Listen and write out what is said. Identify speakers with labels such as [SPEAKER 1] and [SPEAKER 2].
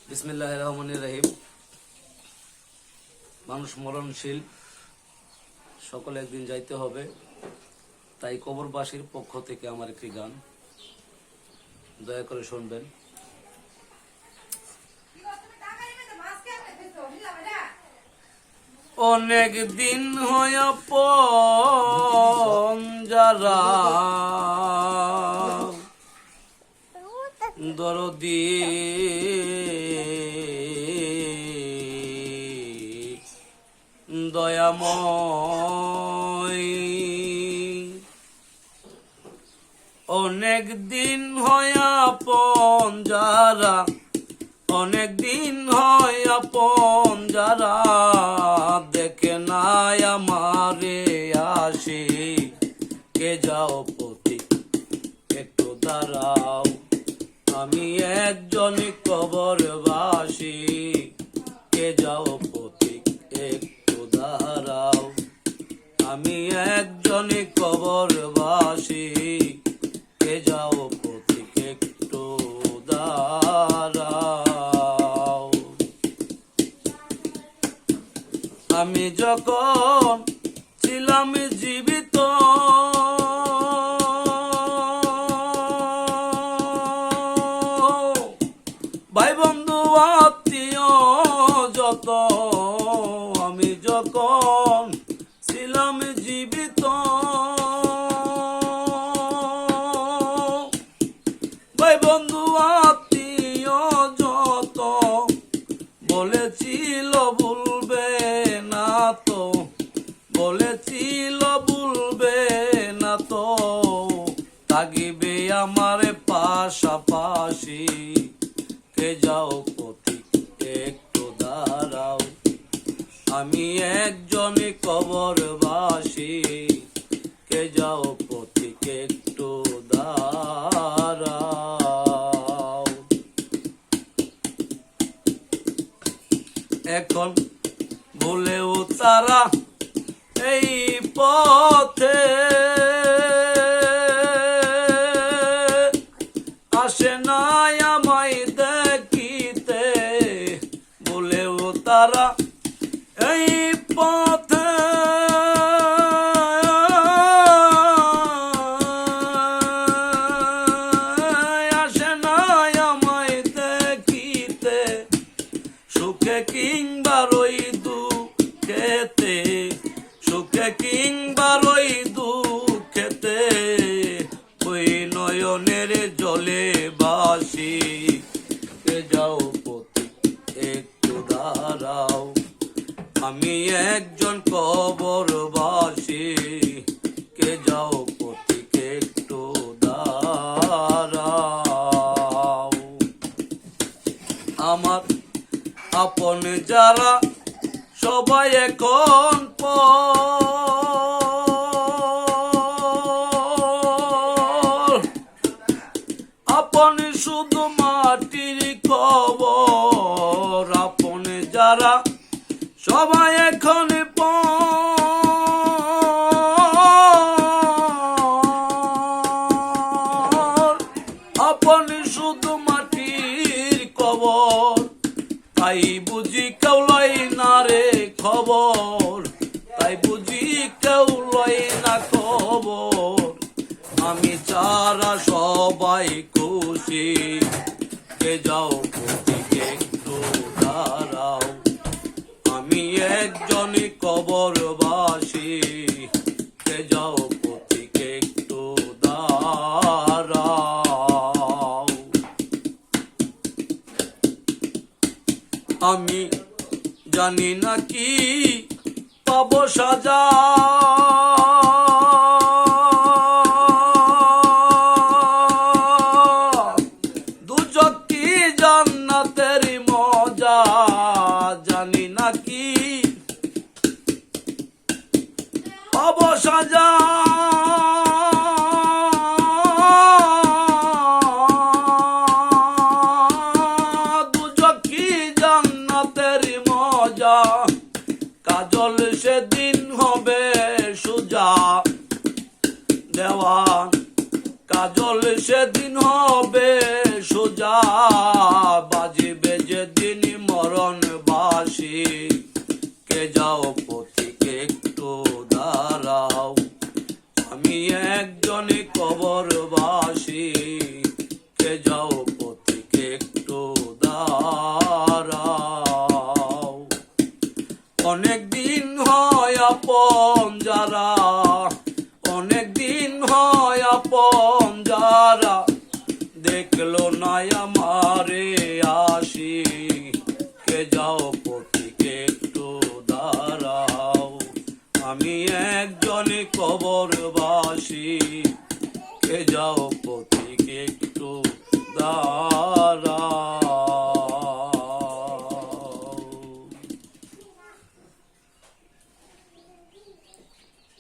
[SPEAKER 1] বিসমিল্লাহির রহমানির রহিম। মানুষ মরণশীল, সকলে একদিন যাইতে হবে, তাই কবরবাসীর পক্ষ থেকে আমার একটি গান, দয়া করে শুনবেন। অনেক দিন হয়ে যারা দরদি দয়াময়, অনেক দিন হয়ে যারা, অনেক দিন হয় আপন যারা, দেখে নাই আমারে আসি, কে যাও পথিক একটু দাঁড়াও, আমি একজন কবরবাসী, কে যাও পথিক একটু দাঁড়াও, আমি একজন কবরবাসী, কে যাও পথিক একটু দাঁড়াও। আমি যখন ছিলাম জীবিত, ভাই বন্ধু আত্মীয় যত, আমি যখন ছিলাম জীবিত, ভাই বন্ধু আত্মীয় যত বলেছিল ভুলবে না তো, বলেছিল ভুলবে না তো, থাকিবে আমার পাশাপাশি, কে যাও পথিক একটু দাঁড়াও, আমি একজন কবরবাসী, কে যাও পথিক একটু দাঁড়াও। এখন ভুলেও তারা এই পথে আসে নাই আমায় দেখিতে, ভুলেও তারা এই পথে আসে নাই আমায় দেখিতে, সুখে কিংবা রই দুঃখেতে, সুখে কিংবা রই দুঃখেতে, ওই নয়নের জলে বাসি, কে যাও পথিক একটু দাঁড়াও, আমি একজন কবরবাসী, কে যাও পথিক একটু দাঁড়াও। আমার আপন যারা সবাই এখন আপন শুধু মাটির কবর, আপন যারা সবাই এখন আপন শুধু মাটির কবর, তাই বুঝি কেউ লয় না রে খবর, তাই বুঝি কেউ লয় না খবর, আমি চারা সবাই খুশি, কে যাও পথিক একটু দাঁড়াও, আমি একজন কবরবাসী, কে যাও পথিক একটু দাঁড়াও। আমি জানি না কি পাবো সাজা, দুজক কি জান্নাতের মজা, জানি না কি পাবো সাজা, দুজক কি জান্নাতের মজা, কাজল সেদিন হবে সুজা। বাজিবে যেদিন মরণ বাসি, কে যাও পথিক একটু দাঁড়াও, আমি একজন কবরবাসী, কে যাও পথিক একটু দাঁড়াও। অনেক দিন হয় আপন যারা, অনেক দিন হয় আপন যারা, দেখলো না আমারে আসি, কে যাও পথিক একটু দাঁড়াও, আমি একজন কবরবাসী, কে যাও পথিক একটু দাঁড়াও।